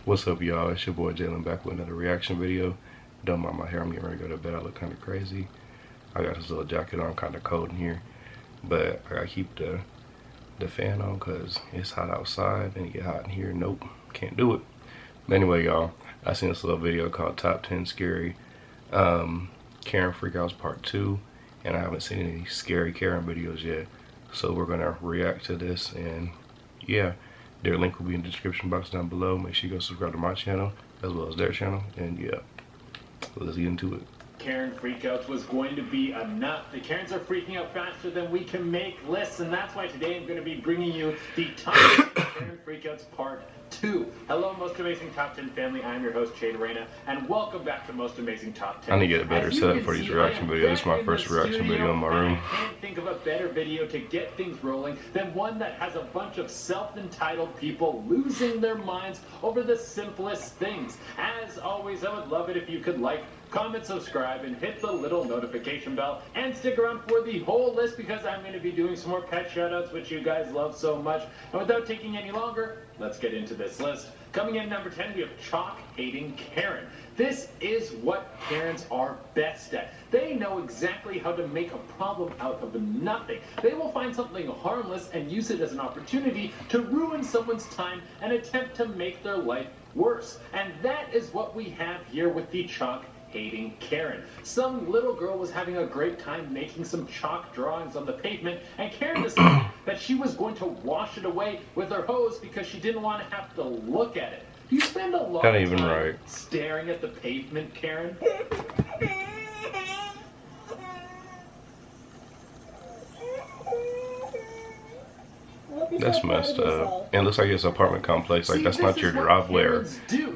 What's up, y'all? It's your boy Jalen back with another reaction video. Don't mind my hair, I'm getting ready to go to bed. I look kind of crazy. I got this little jacket on, kind of cold in here, but I gotta keep the fan on because it's hot outside and it get hot in here. Nope, can't do it. But anyway, y'all, I seen this little video called Top 10 Scary Karen Freakouts Part 2, and I haven't seen any scary Karen videos yet. So we're gonna react to this, and yeah, their link will be in the description box down below. Make sure you go subscribe to my channel as well as their channel, and yeah, let's get into it. Karen freakouts was going to be enough. The Karens are freaking out faster than we can make lists, and that's why today I'm going to be bringing you the Top 10 Karen Freakouts Part 2. Hello, Most Amazing Top 10 family. I'm your host, Shane Arena, and welcome back to Most Amazing Top 10. I need to get a better setup for these reaction videos. This is my first reaction video in my room. I can't think of a better video to get things rolling than one that has a bunch of self-entitled people losing their minds over the simplest things. As always, I would love it if you could like, comment, subscribe, and hit the little notification bell, and stick around for the whole list because I'm going to be doing some more pet shoutouts, which you guys love so much. And without taking any longer, let's get into this list. Coming in number 10, we have chalk-hating Karen. This is what Karens are best at. They know exactly how to make a problem out of nothing. They will find something harmless and use it as an opportunity to ruin someone's time and attempt to make their life worse. And that is what we have here with the chalk-hating Karen. Some little girl was having a great time making some chalk drawings on the pavement, and Karen decided that she was going to wash it away with her hose because she didn't want to have to look at it. Do you spend a lot of time staring at the pavement, Karen? That's messed up. And it looks like it's an apartment complex. Like, that's not your driveway or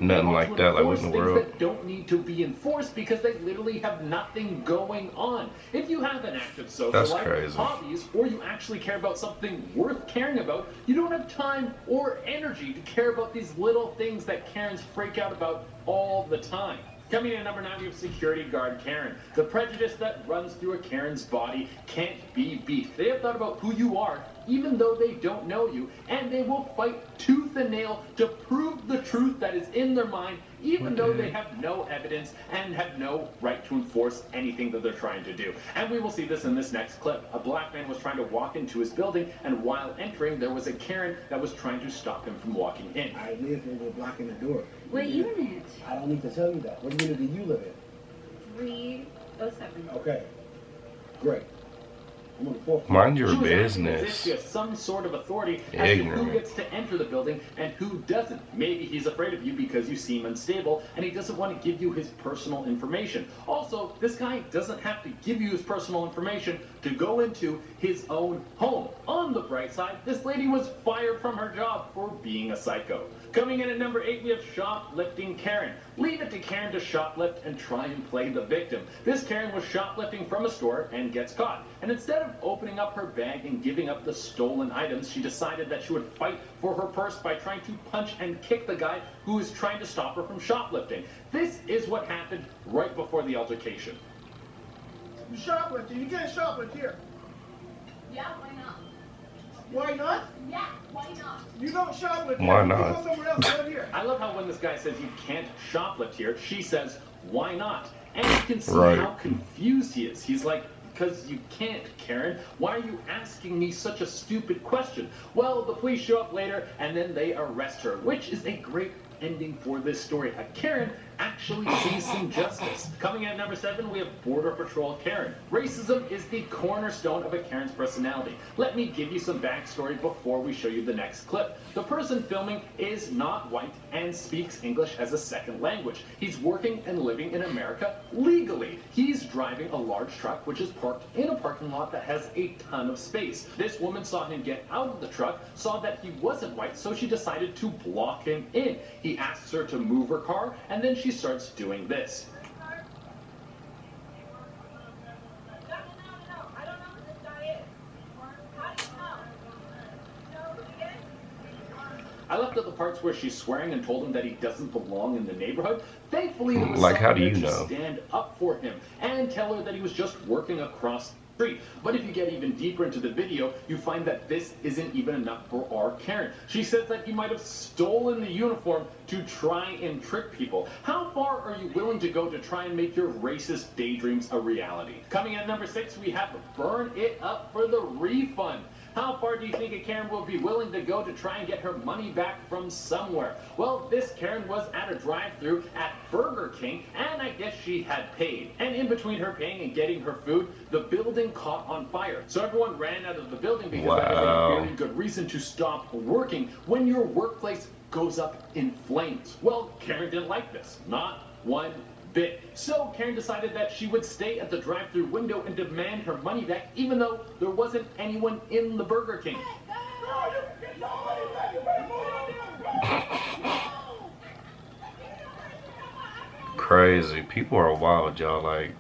nothing like that. Like, what in the world? That don't need to be enforced because they literally have nothing going on. If you have an active social life, hobbies, or you actually care about something worth caring about, you don't have time or energy to care about these little things that Karens freak out about all the time. Coming in at number 9, we have security guard Karen. The prejudice that runs through a Karen's body can't be beat. They have thought about who you are, even though they don't know you, and they will fight tooth and nail to prove the truth that is in their mind, even though they have no evidence and have no right to enforce anything that they're trying to do. And we will see this in this next clip. A black man was trying to walk into his building, and while entering, there was a Karen that was trying to stop him from walking in. I live and we're blocking the door. What unit? I don't need to tell you that. What unit do you live in? 307. Okay, great. I'm on the fourth. Mind your She was business. acting as if she has some sort of authority as to who gets to enter the building and who doesn't. Maybe he's afraid of you because you seem unstable and he doesn't want to give you his personal information. Also, this guy doesn't have to give you his personal information to go into his own home. On the bright side, this lady was fired from her job for being a psycho. Coming in at number 8, we have shoplifting Karen. Leave it to Karen to shoplift and try and play the victim. This Karen was shoplifting from a store and gets caught. And instead of opening up her bag and giving up the stolen items, she decided that she would fight for her purse by trying to punch and kick the guy who is trying to stop her from shoplifting. This is what happened right before the altercation. You shoplifting. You can't shoplift here. Yeah, why not? Why not? Yeah, why not? You don't shoplift here. Why You not? go somewhere else. Go here. I love how when this guy says you can't shoplift here, she says, why not? And you can see how confused he is. He's like, because you can't, Karen. Why are you asking me such a stupid question? Well, the police show up later, and then they arrest her, which is a great ending for this story. A Karen actually sees some justice. Coming in at number 7, we have Border Patrol Karen. Racism is the cornerstone of a Karen's personality. Let me give you some backstory before we show you the next clip. The person filming is not white and speaks English as a second language. He's working and living in America legally. He's driving a large truck which is parked in a parking lot that has a ton of space. This woman saw him get out of the truck, saw that he wasn't white, so she decided to block him in. He asks her to move her car, and then she starts doing this. I left out the parts where she's swearing and told him that he doesn't belong in the neighborhood. Thankfully, there was like, how do someone you there know? to stand up for him and tell her that he was just working across street. But if you get even deeper into the video, you find that this isn't even enough for our Karen. She says that he might have stolen the uniform to try and trick people. How far are you willing to go to try and make your racist daydreams a reality? Coming at number 6, we have Burn It Up for the Refund. How far do you think a Karen will be willing to go to try and get her money back from somewhere? Well, this Karen was at a drive-thru at Burger King, and I guess she had paid. And in between her paying and getting her food, the building caught on fire. So everyone ran out of the building because that is a very good reason to stop working when your workplace goes up in flames. Well, Karen didn't like this. Not one bit. So Karen decided that she would stay at the drive-thru window and demand her money back, even though there wasn't anyone in the Burger King. Crazy. People are wild, y'all. Like,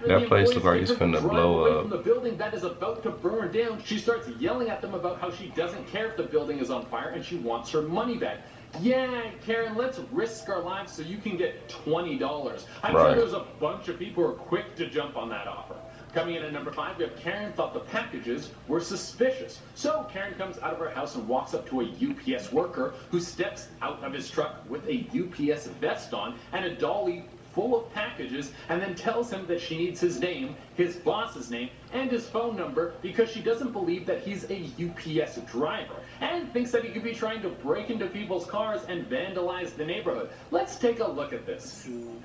that place looks like it's finna blow up. From the building that is about to burn down, she starts yelling at them about how she doesn't care if the building is on fire and she wants her money back. Yeah, Karen, let's risk our lives so you can get $20. I'm sure there's a bunch of people who are quick to jump on that offer. Coming in at number 5, we have Karen thought the packages were suspicious. So Karen comes out of her house and walks up to a UPS worker who steps out of his truck with a UPS vest on and a dolly full of packages, and then tells him that she needs his name, his boss's name, and his phone number because she doesn't believe that he's a UPS driver and thinks that he could be trying to break into people's cars and vandalize the neighborhood. Let's take a look at this. Too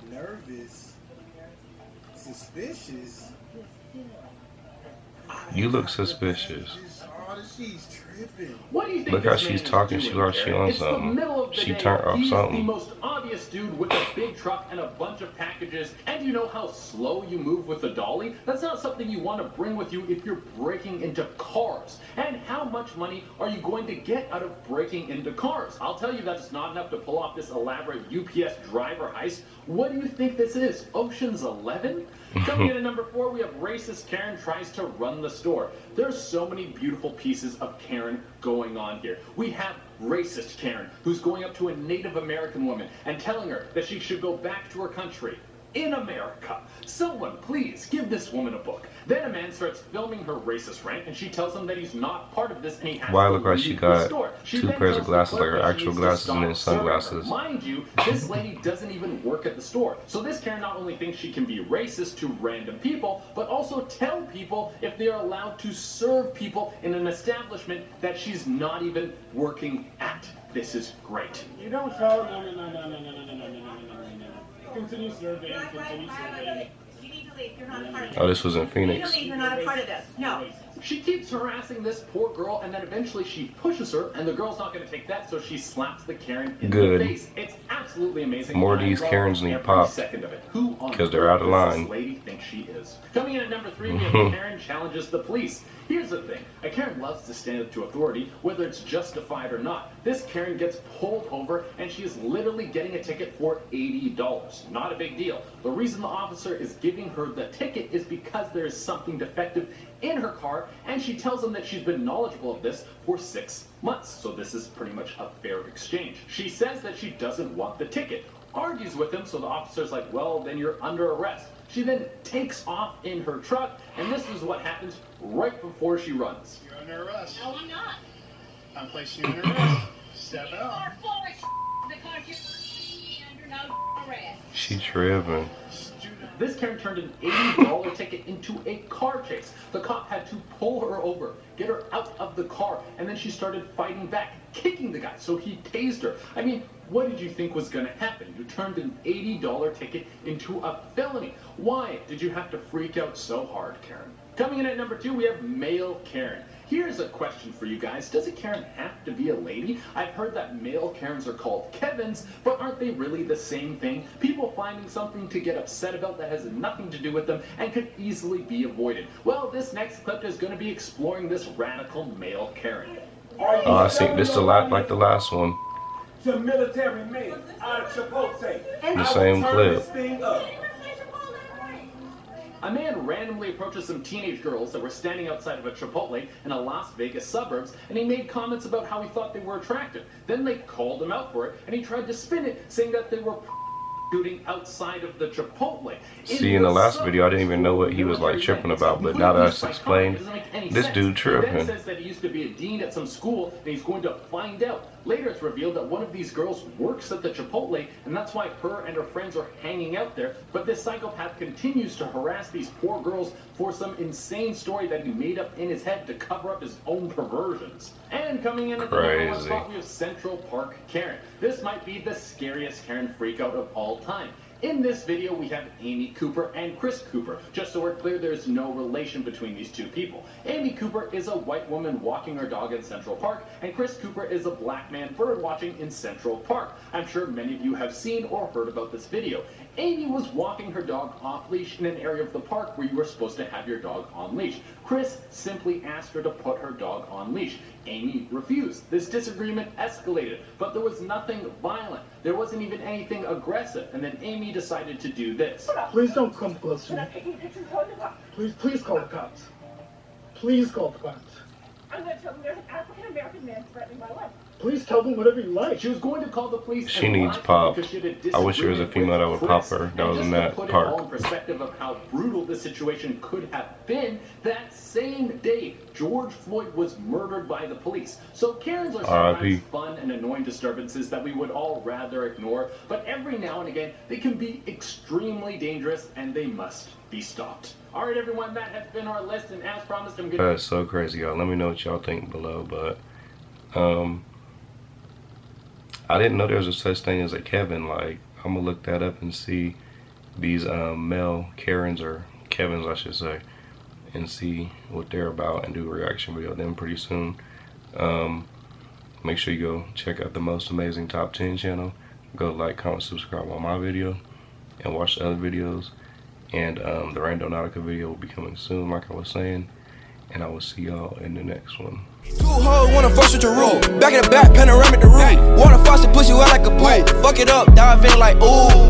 nervous, suspicious. You look suspicious. She's tripping. What do you think? Look how she's talking. She like she on something. She turned off something. He's the most obvious dude with a big truck and a bunch of packages. And you know how slow you move with the dolly? That's not something you want to bring with you if you're breaking into cars. And how much money are you going to get out of breaking into cars? I'll tell you that's not enough to pull off this elaborate UPS driver heist. What do you think this is? Ocean's 11? Coming in at number 4, we have racist Karen tries to run the store. There's so many beautiful pieces of Karen going on here. We have racist Karen, who's going up to a Native American woman and telling her that she should go back to her country. In America. Someone please give this woman a book. Then a man starts filming her racist rant and she tells him that he's not part of this and he has Why to look like leave she the got store. She 2 then pairs of tells the glasses, like clerk her that she actual needs to glasses stop and then serving her. sunglasses. Mind you, this lady doesn't even work at the store. So this Karen not only thinks she can be racist to random people, but also tell people if they are allowed to serve people in an establishment that she's not even working at. This is great. You don't show. No. Continue surveying. Continue surveying. You need to leave. You're not a part of this. Oh, this was in You need Phoenix. to leave. You're not a part of this. No. She keeps harassing this poor girl, and then eventually she pushes her, and the girl's not going to take that, so she slaps the Karen in the face. It's absolutely amazing. More of these Karens need popped, second of it. Who on 'cause they're out of earth does line. this lady think she is? Coming in at number 3, we have Karen challenges the police. Here's the thing. A Karen loves to stand up to authority, whether it's justified or not. This Karen gets pulled over, and she is literally getting a ticket for $80. Not a big deal. The reason the officer is giving her the ticket is because there is something defective in her car, and she tells him that she's been knowledgeable of this for 6 months. So this is pretty much a fair exchange. She says that she doesn't want the ticket, argues with him, so the officer's like, well, then you're under arrest. She then takes off in her truck, and this is what happens right before she runs. You're under arrest. No, I'm not. I'm placing you under arrest. Step You out. are full of because you're under no arrest. She tripping. This Karen turned an $80 ticket into a car chase. The cop had to pull her over, get her out of the car, and then she started fighting back, kicking the guy, so he tased her. I mean, what did you think was going to happen? You turned an $80 ticket into a felony. Why did you have to freak out so hard, Karen? Coming in at number 2, we have male Karen. Here's a question for you guys. Does a Karen have to be a lady? I've heard that male Karens are called Kevins, but aren't they really the same thing? People finding something to get upset about that has nothing to do with them and could easily be avoided. Well, this next clip is going to be exploring this radical male Karen. Oh, I see. This is a lot like the last one. To military men out of Chipotle. The same clip. This thing up. A man randomly approaches some teenage girls that were standing outside of a Chipotle in a Las Vegas suburbs, and he made comments about how he thought they were attractive. Then they called him out for it, and he tried to spin it, saying that they were shooting outside of the Chipotle. See, in the last video, I didn't even know what he was like tripping about, but now that it's explained, this dude tripping. He says that he used to be a dean at some school, and he's going to find out. Later, it's revealed that one of these girls works at the Chipotle, and that's why her and her friends are hanging out there. But this psychopath continues to harass these poor girls for some insane story that he made up in his head to cover up his own perversions. And coming in at the number one spot, we have Central Park Karen. This might be the scariest Karen freakout of all time. In this video, we have Amy Cooper and Chris Cooper. Just so we're clear, there's no relation between these two people. Amy Cooper is a white woman walking her dog in Central Park, and Chris Cooper is a black man bird watching in Central Park. I'm sure many of you have seen or heard about this video. Amy was walking her dog off leash in an area of the park where you were supposed to have your dog on leash. Chris simply asked her to put her dog on leash. Amy refused. This disagreement escalated, but there was nothing violent. There wasn't even anything aggressive, and then Amy decided to do this. Please don't come close to me. Please call the cops. Please call the cops. I'm going to tell them there's an African American man threatening my life. Please tell them whatever you like. She was going to call the police. She needs pop. I wish there was a female that would pop her that was in that park. park. All in perspective of how brutal this situation could have been, that same day, George Floyd was murdered by the police. So Karens are sometimes fun and annoying disturbances that we would all rather ignore, but every now and again, they can be extremely dangerous and they must be stopped. All right, everyone, that has been our list, and as promised, I'm going to... That's so crazy, y'all. Let me know what y'all think below, but I didn't know there was a such thing as a Kevin. Like, I'm gonna look that up and see these male Karens, or Kevins I should say, and see what they're about and do a reaction video of them pretty soon. Make sure you go check out the Most Amazing Top 10 channel. Go like, comment, subscribe on my video, and watch the other videos. And the Rando Nautica video will be coming soon, like I was saying. And I will see y'all in the next one. Two hoes wanna fuck with your roof. Back in the back, panoramic the roof. Water faucet, push you out like a pool. Fuck it up, dive in like ooh.